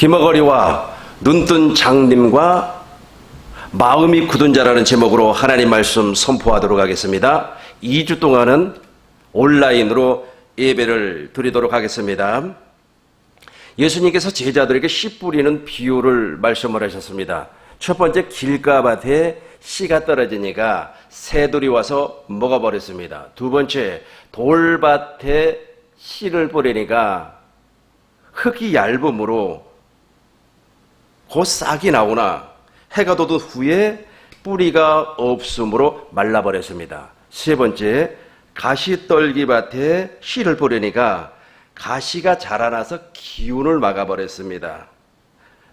귀머거리와 눈뜬 장님과 마음이 굳은 자라는 제목으로 하나님 말씀 선포하도록 하겠습니다. 2주 동안은 온라인으로 예배를 드리도록 하겠습니다. 예수님께서 제자들에게 씨 뿌리는 비유를 말씀을 하셨습니다. 첫 번째, 길가밭에 씨가 떨어지니까 새들이 와서 먹어버렸습니다. 두 번째, 돌밭에 씨를 뿌리니까 흙이 얇으므로 곧 싹이 나오나 해가 돋은 후에 뿌리가 없으므로 말라버렸습니다. 세 번째, 가시떨기밭에 씨를 뿌리니까 가시가 자라나서 기운을 막아버렸습니다.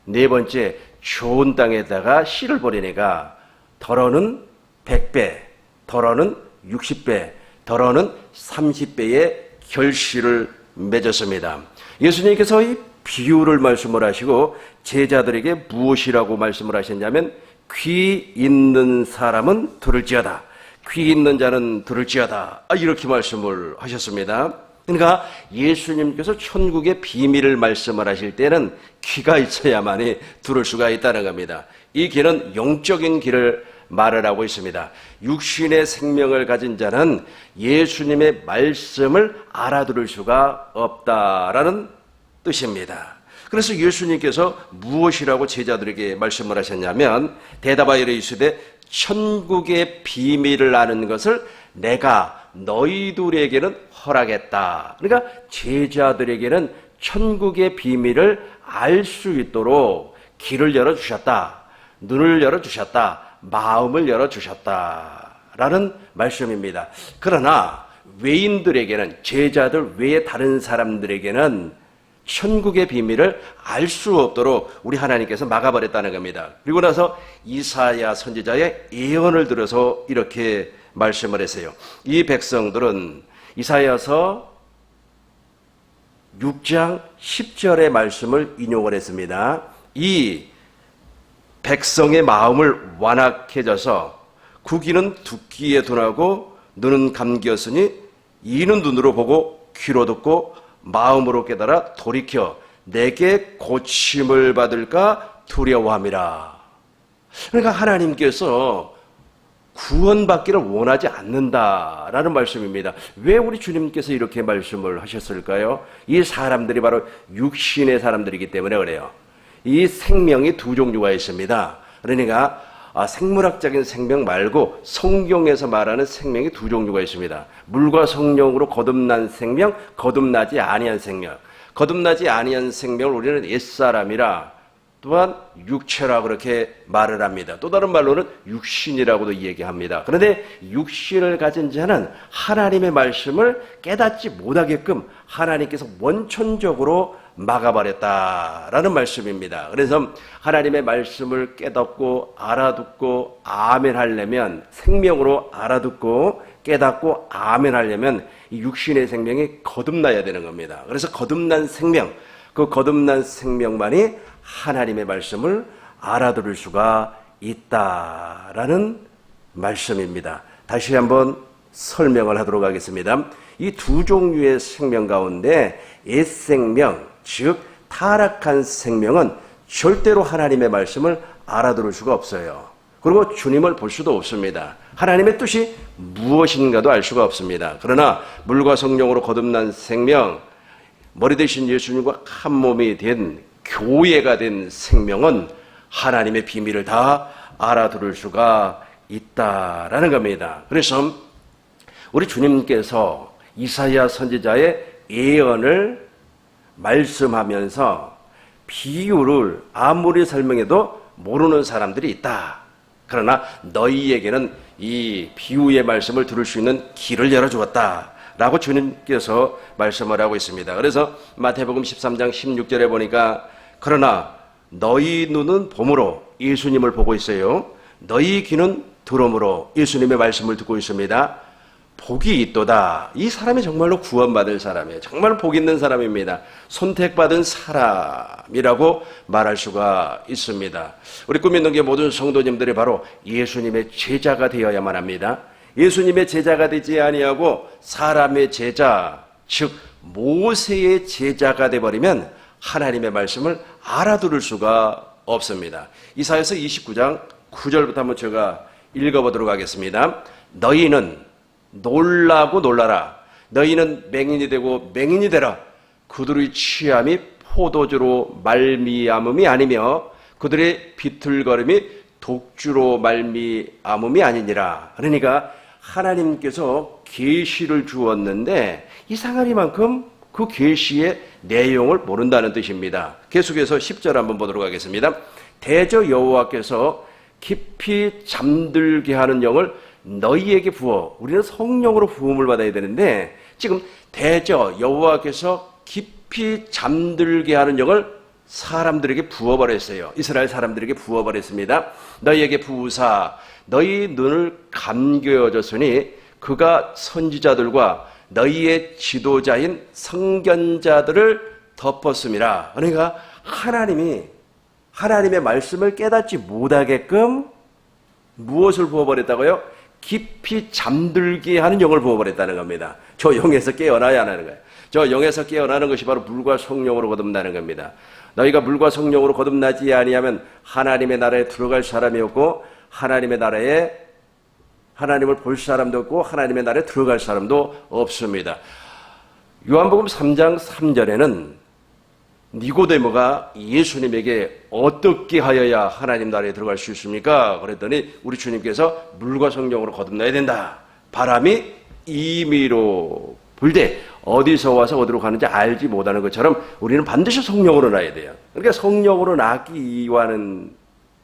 네 번째, 좋은 땅에다가 씨를 뿌리니까 덜어는 100배, 덜어는 60배, 덜어는 30배의 결실을 맺었습니다. 예수님께서 이 비유를 말씀을 하시고 제자들에게 무엇이라고 말씀을 하셨냐면, 귀 있는 사람은 들을지어다, 귀 있는 자는 들을지어다, 이렇게 말씀을 하셨습니다. 그러니까 예수님께서 천국의 비밀을 말씀을 하실 때는 귀가 있어야만이 들을 수가 있다는 겁니다. 이 귀는 영적인 귀를 말을 하고 있습니다. 육신의 생명을 가진 자는 예수님의 말씀을 알아들을 수가 없다라는 뜻입니다. 그래서 예수님께서 무엇이라고 제자들에게 말씀을 하셨냐면, 대답하여 이르시되 천국의 비밀을 아는 것을 내가 너희들에게는 허락했다. 그러니까 제자들에게는 천국의 비밀을 알 수 있도록 귀를 열어주셨다, 눈을 열어주셨다, 마음을 열어주셨다라는 말씀입니다. 그러나 외인들에게는, 제자들 외에 다른 사람들에게는 천국의 비밀을 알 수 없도록 우리 하나님께서 막아버렸다는 겁니다. 그리고 나서 이사야 선지자의 예언을 들어서 이렇게 말씀을 했어요. 이 백성들은 이사야서 6장 10절의 말씀을 인용을 했습니다. 이 백성의 마음을 완악해져서 구기는 두끼에 둔하고 눈은 감기었으니 이는 눈으로 보고 귀로 듣고 마음으로 깨달아 돌이켜 내게 고침을 받을까 두려워함이라. 그러니까 하나님께서 구원받기를 원하지 않는다라는 말씀입니다. 왜 우리 주님께서 이렇게 말씀을 하셨을까요? 이 사람들이 바로 육신의 사람들이기 때문에 그래요. 이 생명이 두 종류가 있습니다. 그러니까 생물학적인 생명 말고 성경에서 말하는 생명이 두 종류가 있습니다. 물과 성령으로 거듭난 생명, 거듭나지 아니한 생명. 거듭나지 아니한 생명을 우리는 옛사람이라, 또한 육체라 그렇게 말을 합니다. 또 다른 말로는 육신이라고도 얘기합니다. 그런데 육신을 가진 자는 하나님의 말씀을 깨닫지 못하게끔 하나님께서 원천적으로 막아버렸다라는 말씀입니다. 그래서 하나님의 말씀을 깨닫고 알아듣고 아멘하려면, 생명으로 알아듣고 깨닫고 아멘하려면 이 육신의 생명이 거듭나야 되는 겁니다. 그래서 거듭난 생명, 그 거듭난 생명만이 하나님의 말씀을 알아들을 수가 있다라는 말씀입니다. 다시 한번 설명을 하도록 하겠습니다. 이 두 종류의 생명 가운데 옛생명, 즉 타락한 생명은 절대로 하나님의 말씀을 알아들을 수가 없어요. 그리고 주님을 볼 수도 없습니다. 하나님의 뜻이 무엇인가도 알 수가 없습니다. 그러나 물과 성령으로 거듭난 생명, 머리 대신 예수님과 한 몸이 된 교회가 된 생명은 하나님의 비밀을 다 알아들을 수가 있다라는 겁니다. 그래서 우리 주님께서 이사야 선지자의 예언을 말씀하면서 비유를 아무리 설명해도 모르는 사람들이 있다. 그러나 너희에게는 이 비유의 말씀을 들을 수 있는 길을 열어주었다 라고 주님께서 말씀을 하고 있습니다. 그래서 마태복음 13장 16절에 보니까, 그러나 너희 눈은 봄으로 예수님을 보고 있어요. 너희 귀는 들음으로 예수님의 말씀을 듣고 있습니다. 복이 있도다. 이 사람이 정말로 구원받을 사람이에요. 정말 복 있는 사람입니다. 선택받은 사람이라고 말할 수가 있습니다. 우리 꿈있는교회 모든 성도님들이 바로 예수님의 제자가 되어야만 합니다. 예수님의 제자가 되지 아니하고 사람의 제자, 즉 모세의 제자가 되어버리면 하나님의 말씀을 알아들을 수가 없습니다. 이사야서 29장 9절부터 한번 제가 읽어보도록 하겠습니다. 너희는 놀라고 놀라라. 너희는 맹인이 되고 맹인이 되라. 그들의 취함이 포도주로 말미암음이 아니며 그들의 비틀거림이 독주로 말미암음이 아니니라. 그러니까 하나님께서 계시를 주었는데 이상하리만큼 그 계시의 내용을 모른다는 뜻입니다. 계속해서 10절 한번 보도록 하겠습니다. 대저 여호와께서 깊이 잠들게 하는 영을 너희에게 부어. 우리는 성령으로 부음을 받아야 되는데 지금 대저 여호와께서 깊이 잠들게 하는 영을 사람들에게 부어버렸어요. 이스라엘 사람들에게 부어버렸습니다. 너희에게 부으사 너희 눈을 감겨줬으니 그가 선지자들과 너희의 지도자인 성견자들을 덮었음이라. 그러니까 하나님이 하나님의 말씀을 깨닫지 못하게끔 무엇을 부어버렸다고요? 깊이 잠들게 하는 영을 부어버렸다는 겁니다. 저 영에서 깨어나야 하는 거예요. 저 영에서 깨어나는 것이 바로 물과 성령으로 거듭나는 겁니다. 너희가 물과 성령으로 거듭나지 아니하면 하나님의 나라에 들어갈 사람이 없고 하나님의 나라에 하나님을 볼 사람도 없고 하나님의 나라에 들어갈 사람도 없습니다. 요한복음 3장 3절에는 니고데모가 예수님에게 어떻게 하여야 하나님 나라에 들어갈 수 있습니까? 그랬더니 우리 주님께서 물과 성령으로 거듭나야 된다. 바람이 임의로 불되 어디서 와서 어디로 가는지 알지 못하는 것처럼 우리는 반드시 성령으로 나야 돼요. 그러니까 성령으로 나기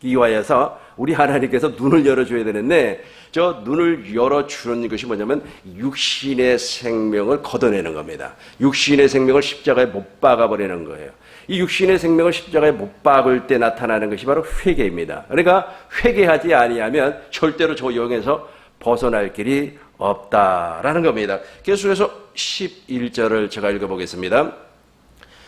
위하여서 우리 하나님께서 눈을 열어줘야 되는데 저 눈을 열어주는 것이 뭐냐면 육신의 생명을 걷어내는 겁니다. 육신의 생명을 십자가에 못 박아버리는 거예요. 이 육신의 생명을 십자가에 못 박을 때 나타나는 것이 바로 회개입니다. 그러니까 회개하지 아니하면 절대로 저 영에서 벗어날 길이 없다라는 겁니다. 계속해서 11절을 제가 읽어보겠습니다.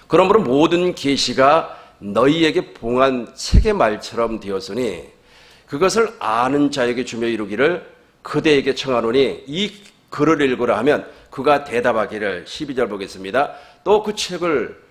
그러므로 모든 계시가 너희에게 봉한 책의 말처럼 되었으니 그것을 아는 자에게 주며 이루기를 그대에게 청하노니 이 글을 읽으라 하면 그가 대답하기를 12절 보겠습니다. 또 그 책을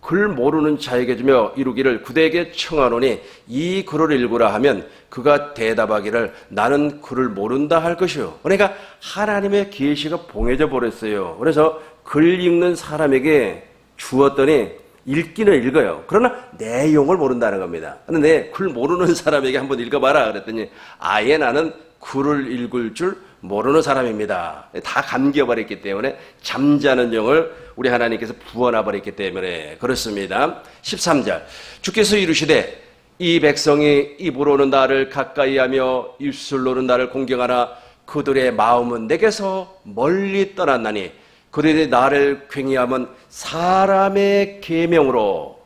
글 모르는 자에게 주며 이루기를 그대에게 청하노니 이 글을 읽으라 하면 그가 대답하기를 나는 글을 모른다 할 것이요. 그러니까 하나님의 계시가 봉해져 버렸어요. 그래서 글 읽는 사람에게 주었더니 읽기는 읽어요. 그러나 내용을 모른다는 겁니다. 그런데 글 모르는 사람에게 한번 읽어봐라 그랬더니 아예 나는 글을 읽을 줄 모르는 사람입니다. 다 감겨버렸기 때문에 잠자는 영을 우리 하나님께서 부어놔버렸기 때문에 그렇습니다. 13절 주께서 이르시되 이 백성이 입으로는 나를 가까이하며 입술로는 나를 공경하나 그들의 마음은 내게서 멀리 떠났나니 그들이 나를 괭이함은 사람의 계명으로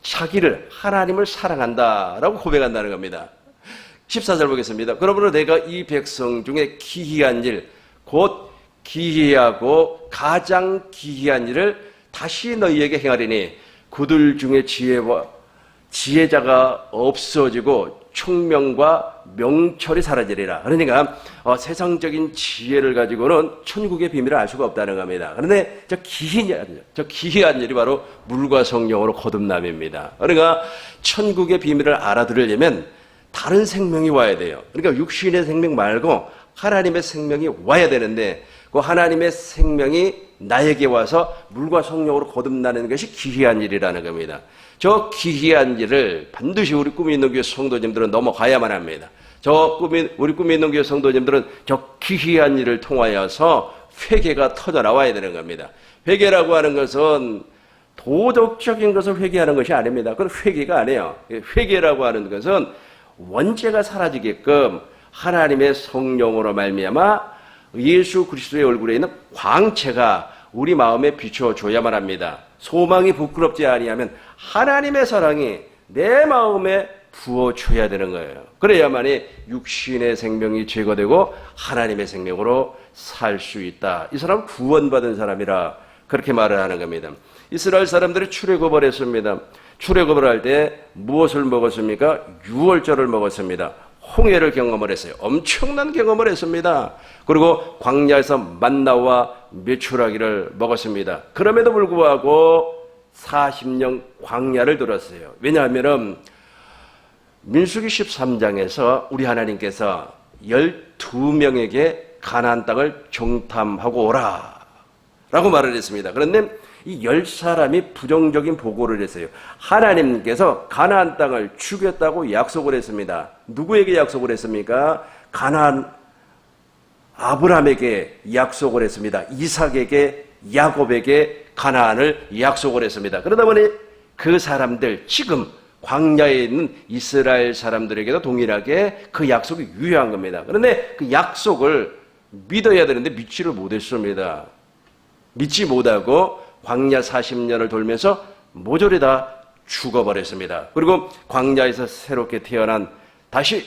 자기를 하나님을 사랑한다라고 고백한다는 겁니다. 14절 보겠습니다. 그러므로 내가 이 백성 중에 기이한 일, 곧 기이하고 가장 기이한 일을 다시 너희에게 행하리니 그들 중에 지혜자가 없어지고 총명과 명철이 사라지리라. 그러니까 세상적인 지혜를 가지고는 천국의 비밀을 알 수가 없다는 겁니다. 그런데 저 기이한 일이 바로 물과 성령으로 거듭남입니다. 그러니까 천국의 비밀을 알아들으려면 다른 생명이 와야 돼요. 그러니까 육신의 생명 말고 하나님의 생명이 와야 되는데 그 하나님의 생명이 나에게 와서 물과 성령으로 거듭나는 것이 기이한 일이라는 겁니다. 저 기이한 일을 반드시 우리 꿈이 있는 교회 성도님들은 넘어가야만 합니다. 우리 꿈이 있는 교회 성도님들은 저 기이한 일을 통하여서 회개가 터져 나와야 되는 겁니다. 회개라고 하는 것은 도덕적인 것을 회개하는 것이 아닙니다. 그건 회개가 아니에요. 회개라고 하는 것은 원죄가 사라지게끔 하나님의 성령으로 말미암아 예수 그리스도의 얼굴에 있는 광채가 우리 마음에 비춰줘야만 합니다. 소망이 부끄럽지 아니하면 하나님의 사랑이 내 마음에 부어줘야 되는 거예요. 그래야만이 육신의 생명이 제거되고 하나님의 생명으로 살 수 있다. 이 사람은 구원받은 사람이라 그렇게 말을 하는 겁니다. 이스라엘 사람들이 출애굽을 했습니다. 출애굽을 할 때 무엇을 먹었습니까? 유월절을 먹었습니다. 홍해를 경험을 했어요. 엄청난 경험을 했습니다. 그리고 광야에서 만나와 메추라기를 먹었습니다. 그럼에도 불구하고 40년 광야를 들었어요. 왜냐하면 민수기 13장에서 우리 하나님께서 12명에게 가나안 땅을 정탐하고 오라 라고 말을 했습니다. 그런데 이 10사람이 부정적인 보고를 했어요. 하나님께서 가나안 땅을 주겠다고 약속을 했습니다. 누구에게 약속을 했습니까? 가나안 아브라함에게 약속을 했습니다. 이삭에게, 야곱에게 가나안을 약속을 했습니다. 그러다 보니 그 사람들, 지금 광야에 있는 이스라엘 사람들에게도 동일하게 그 약속이 유효한 겁니다. 그런데 그 약속을 믿어야 되는데 믿지를 못했습니다. 믿지 못하고 광야 40년을 돌면서 모조리 다 죽어버렸습니다. 그리고 광야에서 새롭게 태어난 다시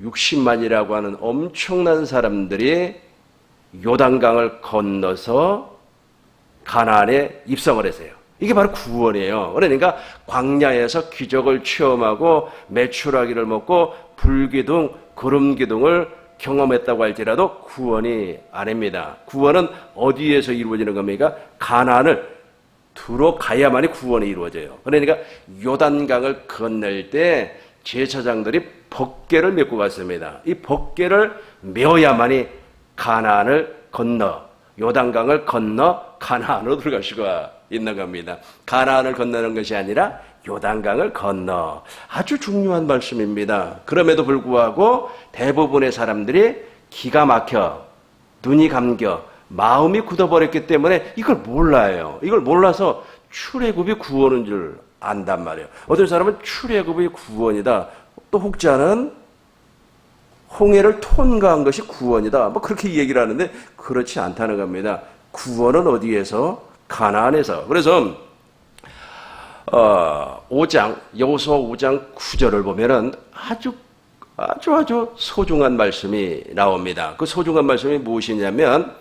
60만이라고 하는 엄청난 사람들이 요단강을 건너서 가나안에 입성을 했어요. 이게 바로 구원이에요. 그러니까 광야에서 기적을 체험하고 메추라기를 먹고 불기둥, 구름기둥을 경험했다고 할지라도 구원이 아닙니다. 구원은 어디에서 이루어지는 겁니까? 가나안을 들어가야만이 구원이 이루어져요. 그러니까 요단강을 건널 때 제사장들이 법궤를 메고 갔습니다. 이 법궤를 메어야만이 가나안을 건너, 요단강을 건너 가나안으로 들어갈 수가 있는 겁니다. 가나안을 건너는 것이 아니라 요단강을 건너. 아주 중요한 말씀입니다. 그럼에도 불구하고 대부분의 사람들이 기가 막혀, 눈이 감겨, 마음이 굳어버렸기 때문에 이걸 몰라요. 이걸 몰라서 출애굽이 구원인 줄 안단 말이에요. 어떤 사람은 출애굽이 구원이다. 또 혹자는 홍해를 통과한 것이 구원이다. 뭐 그렇게 얘기를 하는데 그렇지 않다는 겁니다. 구원은 어디에서? 가나안에서. 그래서 5장, 여호수아 5장 9절을 보면은 아주 소중한 말씀이 나옵니다. 그 소중한 말씀이 무엇이냐면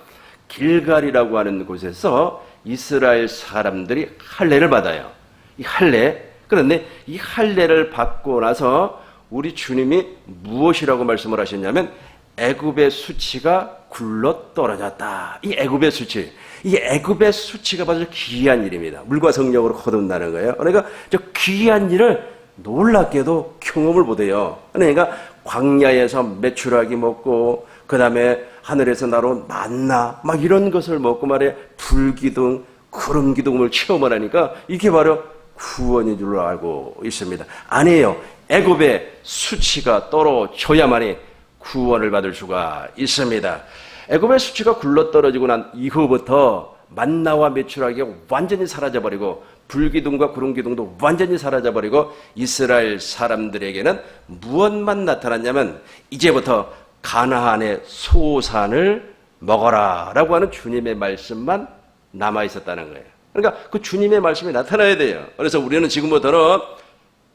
길갈이라고 하는 곳에서 이스라엘 사람들이 할례를 받아요. 이 할례. 그런데 이 할례를 받고 나서 우리 주님이 무엇이라고 말씀을 하셨냐면 애굽의 수치가 굴러 떨어졌다. 이 애굽의 수치. 이 애굽의 수치가 바로 귀한 일입니다. 물과 성령으로 거둔다는 거예요. 그러니까 저 귀한 일을 놀랍게도 경험을 못해요. 그러니까 광야에서 메추라기 먹고 그 다음에 하늘에서 나온 만나 막 이런 것을 먹고 말해 불기둥, 구름기둥을 체험을 하니까 이게 바로 구원인 줄 알고 있습니다. 아니에요. 애굽의 수치가 떨어져야만이 구원을 받을 수가 있습니다. 애굽의 수치가 굴러떨어지고 난 이후부터 만나와 메추라기가 완전히 사라져버리고 불기둥과 구름기둥도 완전히 사라져버리고 이스라엘 사람들에게는 무엇만 나타났냐면 이제부터 가나안의 소산을 먹어라 라고 하는 주님의 말씀만 남아있었다는 거예요. 그러니까 그 주님의 말씀이 나타나야 돼요. 그래서 우리는 지금부터는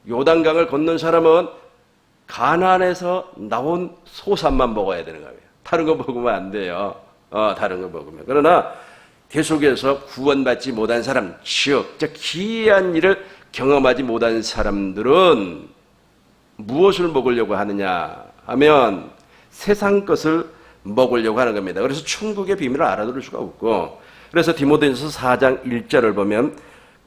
요단강을 건넌 사람은 가나안에서 나온 소산만 먹어야 되는 거예요. 다른 거 먹으면 안 돼요. 다른 거 먹으면. 그러나 계속해서 구원받지 못한 사람, 즉 기이한 일을 경험하지 못한 사람들은 무엇을 먹으려고 하느냐 하면 세상 것을 먹으려고 하는 겁니다. 그래서 천국의 비밀을 알아들을 수가 없고, 그래서 디모데전서 4장 1절을 보면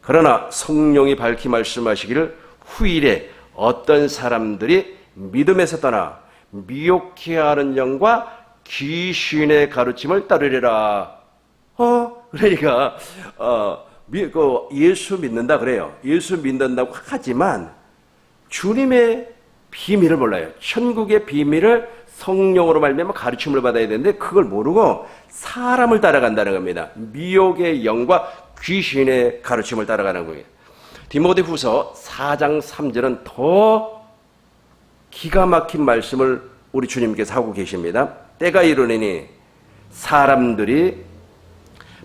그러나 성령이 밝히 말씀하시기를 후일에 어떤 사람들이 믿음에서 떠나 미혹해 하는 영과 귀신의 가르침을 따르리라. 그러니까 예수 믿는다 그래요. 예수 믿는다고 하지만 주님의 비밀을 몰라요. 천국의 비밀을 성령으로 말미암아 가르침을 받아야 되는데 그걸 모르고 사람을 따라간다는 겁니다. 미혹의 영과 귀신의 가르침을 따라가는 거예요. 디모데후서 4장 3절은 더 기가 막힌 말씀을 우리 주님께서 하고 계십니다. 때가 이르느니 사람들이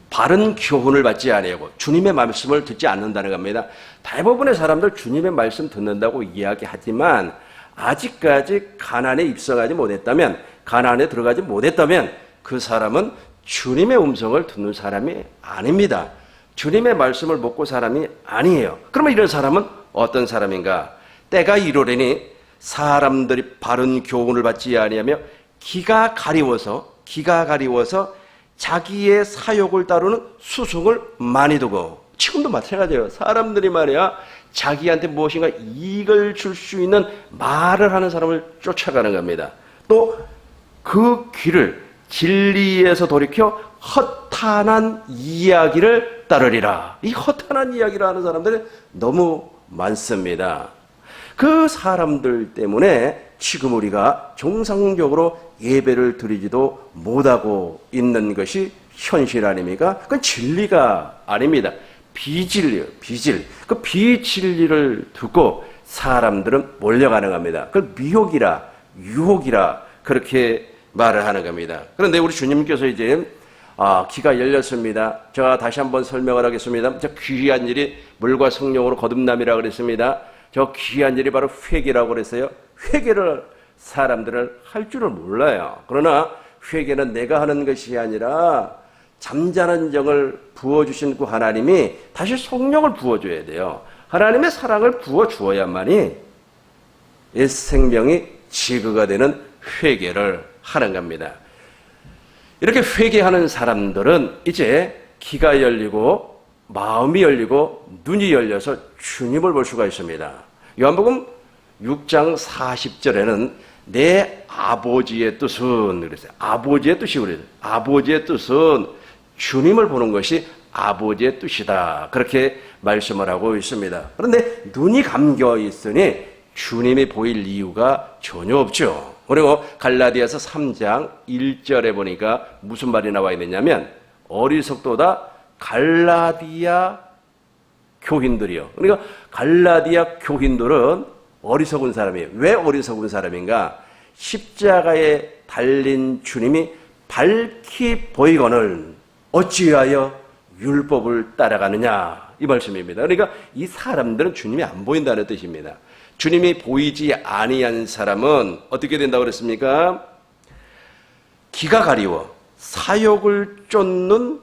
바른 교훈을 받지 아니하고 주님의 말씀을 듣지 않는다는 겁니다. 대부분의 사람들 주님의 말씀 듣는다고 이야기하지만 아직까지 가나안에 입성하지 못했다면, 가나안에 들어가지 못했다면 그 사람은 주님의 음성을 듣는 사람이 아닙니다. 주님의 말씀을 먹고 사람이 아니에요. 그러면 이런 사람은 어떤 사람인가? 때가 이르려니 사람들이 바른 교훈을 받지 아니하며 기가 가리워서 자기의 사욕을 따르는 수송을 많이 두고, 지금도 마찬가지예요. 사람들이 말이야 자기한테 무엇인가 이익을 줄 수 있는 말을 하는 사람을 쫓아가는 겁니다. 또 그 귀를 진리에서 돌이켜 허탄한 이야기를 따르리라. 이 허탄한 이야기를 하는 사람들이 너무 많습니다. 그 사람들 때문에 지금 우리가 정상적으로 예배를 드리지도 못하고 있는 것이 현실 아닙니까? 그건 진리가 아닙니다. 비진리예요. 비질. 그 비진리를 두고 사람들은 몰려가는 겁니다. 그걸 미혹이라, 유혹이라 그렇게 말을 하는 겁니다. 그런데 우리 주님께서 이제 귀가 열렸습니다. 제가 다시 한번 설명을 하겠습니다. 저 귀한 일이 물과 성령으로 거듭남이라고 그랬습니다. 저 귀한 일이 바로 회개라고 그랬어요. 회개를 사람들은 할 줄을 몰라요. 그러나 회개는 내가 하는 것이 아니라 잠자는 정을 부어주신 그 하나님이 다시 성령을 부어줘야 돼요. 하나님의 사랑을 부어주어야만이 이 생명이 지그가 되는 회개를 하는 겁니다. 이렇게 회개하는 사람들은 이제 귀가 열리고 마음이 열리고 눈이 열려서 주님을 볼 수가 있습니다. 요한복음 6장 40절에는 내 아버지의 뜻은 그랬어요. 아버지의 뜻이 그래요. 아버지의 뜻은 주님을 보는 것이 아버지의 뜻이다. 그렇게 말씀을 하고 있습니다. 그런데 눈이 감겨 있으니 주님이 보일 이유가 전혀 없죠. 그리고 갈라디아서 3장 1절에 보니까 무슨 말이 나와 있느냐면 어리석도다 갈라디아 교인들이요. 그러니까 갈라디아 교인들은 어리석은 사람이에요. 왜 어리석은 사람인가? 십자가에 달린 주님이 밝히 보이거늘 어찌하여 율법을 따라가느냐 이 말씀입니다. 그러니까 이 사람들은 주님이 안 보인다는 뜻입니다. 주님이 보이지 아니한 사람은 어떻게 된다고 그랬습니까? 기가 가리워 사욕을 쫓는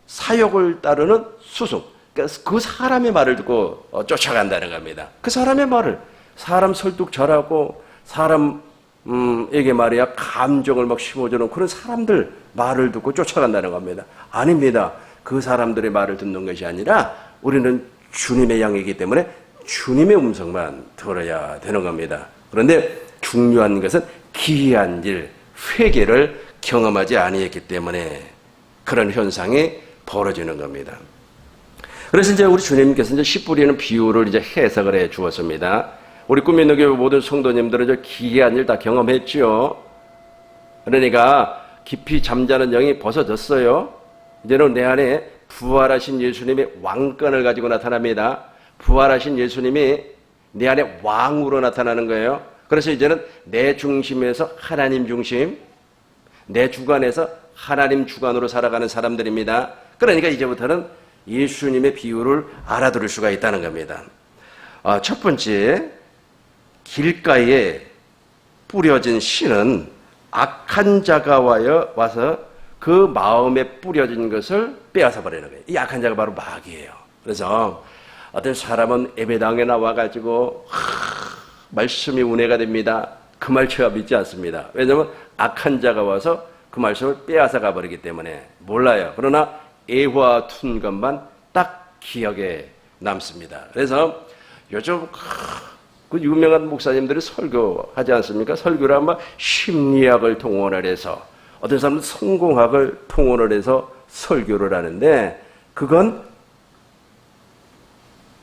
사욕을 따르는 수송. 그러니까 그 사람의 말을 듣고 쫓아간다는 겁니다. 그 사람의 말을 사람 설득 잘하고 사람에게 말이야 감정을 막 심어주는 그런 사람들 말을 듣고 쫓아간다는 겁니다. 아닙니다. 그 사람들의 말을 듣는 것이 아니라 우리는 주님의 양이기 때문에 주님의 음성만 들어야 되는 겁니다. 그런데 중요한 것은 기이한 일, 회개를 경험하지 아니했기 때문에 그런 현상이 벌어지는 겁니다. 그래서 이제 우리 주님께서 이제 씨 뿌리는 비유를 이제 해석을 해 주었습니다. 우리 꿈있는 교회 모든 성도님들은 저 기이한 일 다 경험했죠. 그러니까 깊이 잠자는 영이 벗어졌어요. 이제는 내 안에 부활하신 예수님의 왕권을 가지고 나타납니다. 부활하신 예수님이 내 안에 왕으로 나타나는 거예요. 그래서 이제는 내 중심에서 하나님 중심, 내 주관에서 하나님 주관으로 살아가는 사람들입니다. 그러니까 이제부터는 예수님의 비유를 알아들을 수가 있다는 겁니다. 첫 번째, 길가에 뿌려진 씨는 악한 자가 와서 그 마음에 뿌려진 것을 빼앗아 버리는 거예요. 이 악한 자가 바로 마귀예요. 그래서 어떤 사람은 예배당에 나와가지고 말씀이 은혜가 됩니다. 그 말 제가 믿지 않습니다. 왜냐하면 악한 자가 와서 그 말씀을 빼앗아 가버리기 때문에 몰라요. 그러나 애화 툰 것만 딱 기억에 남습니다. 그래서 요즘 그 유명한 목사님들이 설교하지 않습니까? 설교를 하면 심리학을 통원을 해서 어떤 사람은 성공학을 통원을 해서 설교를 하는데 그건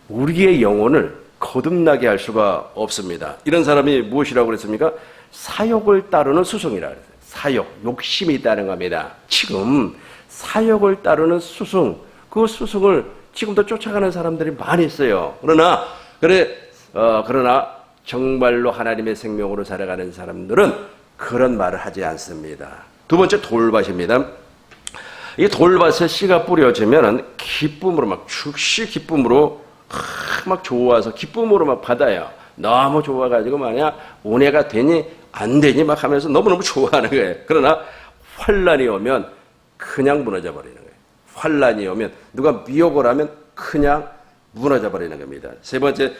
우리의 영혼을 거듭나게 할 수가 없습니다. 이런 사람이 무엇이라고 그랬습니까? 사욕을 따르는 수송이라 그랬어요. 사욕, 욕심이 있다는 겁니다. 지금 사욕을 따르는 수송, 그 수송을 지금도 쫓아가는 사람들이 많이 있어요. 그러나 정말로 하나님의 생명으로 살아가는 사람들은 그런 말을 하지 않습니다. 두 번째, 돌밭입니다. 이 돌밭에 씨가 뿌려지면 기쁨으로 막 즉시 기쁨으로 막 좋아서 기쁨으로 막 받아요. 너무 좋아가지고 만약 은혜가 되니 안 되니 막 하면서 너무너무 좋아하는 거예요. 그러나 환란이 오면 그냥 무너져 버리는 거예요. 환란이 오면 누가 미혹을 하면 그냥 무너져 버리는 겁니다. 세 번째,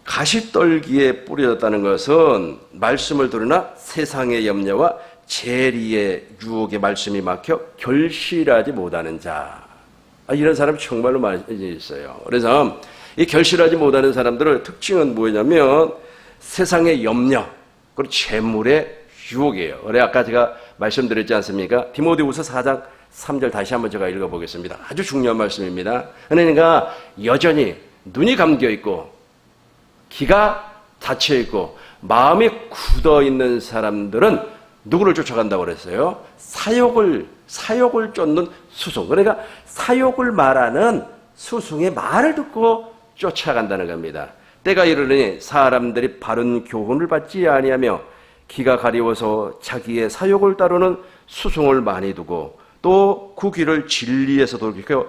가시떨기에 뿌려졌다는 것은 말씀을 들으나 세상의 염려와 재리의 유혹의 말씀이 막혀 결실하지 못하는 자. 이런 사람이 정말로 많이 있어요. 그래서 이 결실하지 못하는 사람들의 특징은 뭐냐면 세상의 염려, 그리고 재물의 유혹이에요. 그래 아까 제가 말씀드렸지 않습니까? 디모데후서 4장 3절 다시 한번 제가 읽어보겠습니다. 아주 중요한 말씀입니다. 그러니까 여전히 눈이 감겨 있고 귀가 닫혀 있고 마음이 굳어 있는 사람들은 누구를 쫓아간다고 그랬어요? 사욕을 쫓는 수송. 그러니까 사욕을 말하는 수송의 말을 듣고 쫓아간다는 겁니다. 때가 이르니 사람들이 바른 교훈을 받지 아니하며 귀가 가리워서 자기의 사욕을 따르는 수송을 많이 두고 또 그 귀를 진리에서 돌이켜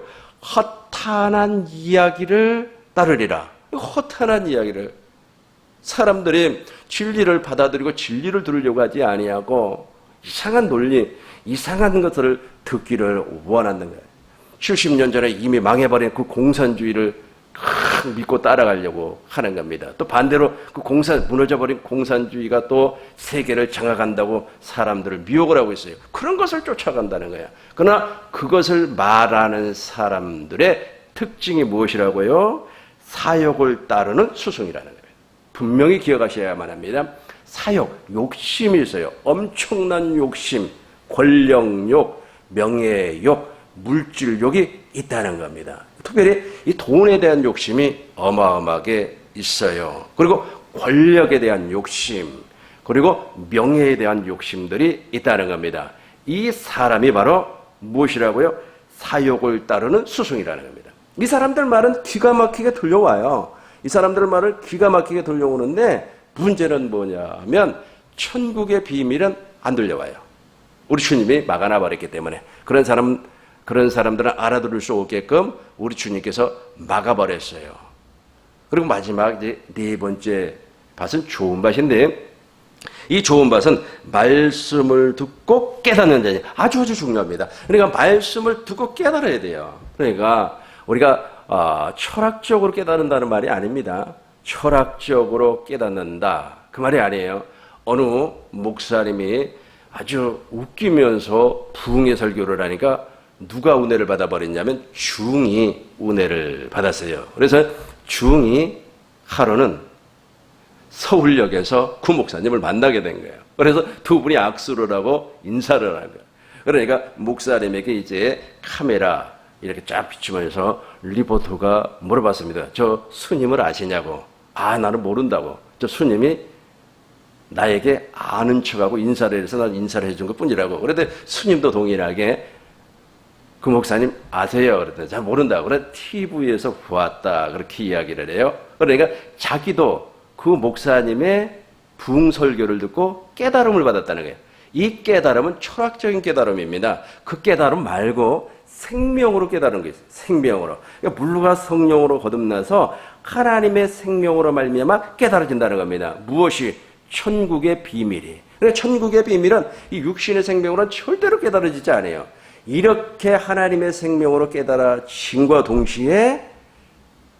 허탄한 이야기를 따르리라. 허탄한 이야기를. 사람들이 진리를 받아들이고 진리를 들으려고 하지 아니하고 이상한 논리, 이상한 것들을 듣기를 원하는 거예요. 70년 전에 이미 망해버린 그 공산주의를 믿고 따라가려고 하는 겁니다. 또 반대로 그 무너져버린 공산주의가 또 세계를 장악한다고 사람들을 미혹을 하고 있어요. 그런 것을 쫓아간다는 거야. 그러나 그것을 말하는 사람들의 특징이 무엇이라고요? 사욕을 따르는 수송이라는 거예요. 분명히 기억하셔야만 합니다. 사욕, 욕심이 있어요. 엄청난 욕심, 권력욕, 명예욕, 물질욕이 있다는 겁니다. 특별히 이 돈에 대한 욕심이 어마어마하게 있어요. 그리고 권력에 대한 욕심, 그리고 명예에 대한 욕심들이 있다는 겁니다. 이 사람이 바로 무엇이라고요? 사욕을 따르는 수송이라는 겁니다. 이 사람들 말은 기가 막히게 들려와요. 이 사람들 말을 기가 막히게 들려오는데 문제는 뭐냐면 천국의 비밀은 안 들려와요. 우리 주님이 막아놔 버렸기 때문에 그런 사람들은 알아들을 수 없게끔 우리 주님께서 막아버렸어요. 그리고 마지막 이제 네 번째 밭은 좋은 밭인데 이 좋은 밭은 말씀을 듣고 깨닫는 자니 아주 중요합니다. 그러니까 말씀을 듣고 깨달아야 돼요. 그러니까 우리가 철학적으로 깨닫는다는 말이 아닙니다. 철학적으로 깨닫는다 그 말이 아니에요. 어느 목사님이 아주 웃기면서 부흥의 설교를 하니까 누가 은혜를 받아버렸냐면 중이 은혜를 받았어요. 그래서 중이 하루는 서울역에서 구 목사님을 만나게 된 거예요. 그래서 두 분이 악수를 하고 인사를 한 거예요. 그러니까 목사님에게 이제 카메라 이렇게 쫙 비추면서 리포터가 물어봤습니다. 저 스님을 아시냐고. 나는 모른다고. 저 스님이 나에게 아는 척하고 인사를 해서 난 인사를 해준 것 뿐이라고. 그런데 스님도 동일하게 그 목사님 아세요? 그랬더니 잘 모른다고. 그래 TV에서 보았다. 그렇게 이야기를 해요. 그러니까 자기도 그 목사님의 부흥 설교를 듣고 깨달음을 받았다는 거예요. 이 깨달음은 철학적인 깨달음입니다. 그 깨달음 말고 생명으로 깨달은 게 있어요. 생명으로. 그러니까 물과 성령으로 거듭나서 하나님의 생명으로 말미암아 깨달아진다는 겁니다. 무엇이? 천국의 비밀이. 그러니까 천국의 비밀은 이 육신의 생명으로는 절대로 깨달아지지 않아요. 이렇게 하나님의 생명으로 깨달아짐과 동시에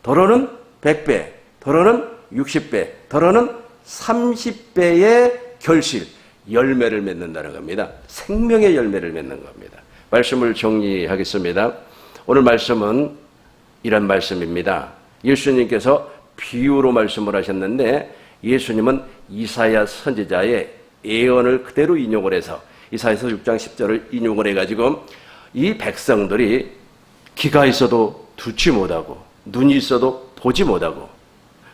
더러는 100배, 더러는 60배, 더러는 30배의 결실, 열매를 맺는다는 겁니다. 생명의 열매를 맺는 겁니다. 말씀을 정리하겠습니다. 오늘 말씀은 이런 말씀입니다. 예수님께서 비유로 말씀을 하셨는데 예수님은 이사야 선지자의 예언을 그대로 인용을 해서 이사야서 6장 10절을 인용을 해가지고 이 백성들이 귀가 있어도 듣지 못하고 눈이 있어도 보지 못하고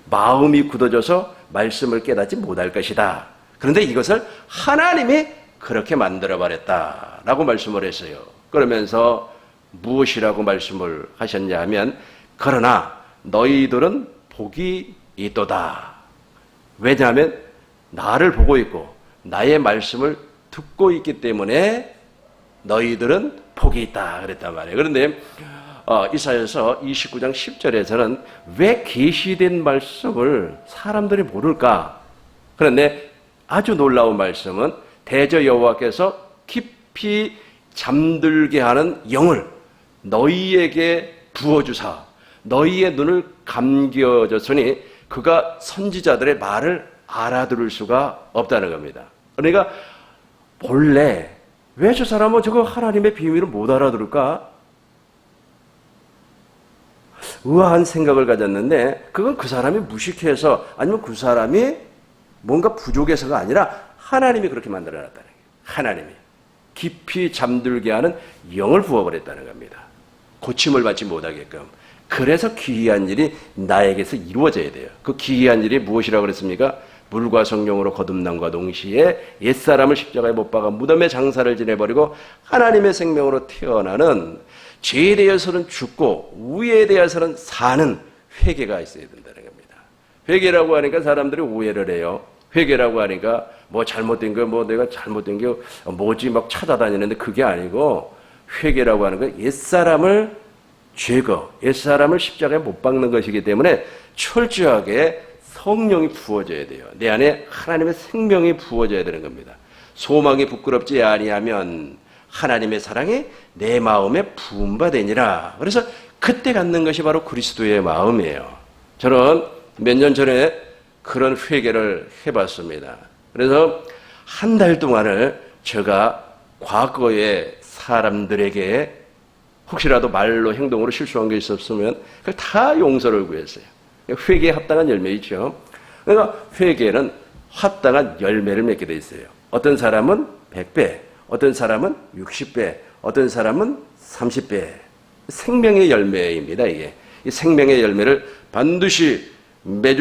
마음이 굳어져서 말씀을 깨닫지 못할 것이다. 그런데 이것을 하나님이 그렇게 만들어버렸다라고 말씀을 했어요. 그러면서 무엇이라고 말씀을 하셨냐 하면 그러나 너희들은 복이 있도다. 왜냐하면 나를 보고 있고 나의 말씀을 듣고 있기 때문에 너희들은 복이 있다 그랬단 말이에요. 그런데 이사야서 29장 10절에서는 왜 계시된 말씀을 사람들이 모를까? 그런데 아주 놀라운 말씀은 대저 여호와께서 깊이 잠들게 하는 영을 너희에게 부어주사 너희의 눈을 감겨줬으니 그가 선지자들의 말을 알아들을 수가 없다는 겁니다. 그러니까 본래 왜 저 사람은 저거 하나님의 비밀을 못 알아들을까? 의아한 생각을 가졌는데 그건 그 사람이 무식해서 아니면 그 사람이 뭔가 부족해서가 아니라 하나님이 그렇게 만들어놨다는 거예요. 하나님이 깊이 잠들게 하는 영을 부어버렸다는 겁니다. 고침을 받지 못하게끔. 그래서 기이한 일이 나에게서 이루어져야 돼요. 그 기이한 일이 무엇이라고 그랬습니까? 물과 성령으로 거듭남과 동시에 옛사람을 십자가에 못 박아 무덤에 장사를 지내버리고 하나님의 생명으로 태어나는 죄에 대해서는 죽고 우에 대해서는 사는 회개가 있어야 된다는 겁니다. 회개라고 하니까 사람들이 오해를 해요. 회개라고 하니까 뭐 잘못된 거, 뭐 내가 잘못된 게 뭐지 막 찾아다니는데 그게 아니고 회개라고 하는 건 옛사람을 죄거, 옛사람을 십자가에 못 박는 것이기 때문에 철저하게 성령이 부어져야 돼요. 내 안에 하나님의 생명이 부어져야 되는 겁니다. 소망이 부끄럽지 아니하면 하나님의 사랑이 내 마음에 부음받으니라. 그래서 그때 갖는 것이 바로 그리스도의 마음이에요. 저는 몇 년 전에 그런 회개를 해봤습니다. 그래서 한 달 동안을 제가 과거의 사람들에게 혹시라도 말로 행동으로 실수한 게 있었으면 그걸 다 용서를 구했어요. 회개에 합당한 열매이죠. 그러니까 회개는 합당한 열매를 맺게 돼 있어요. 어떤 사람은 100배, 어떤 사람은 60배, 어떤 사람은 30배. 생명의 열매입니다, 이게. 이 생명의 열매를 반드시 매주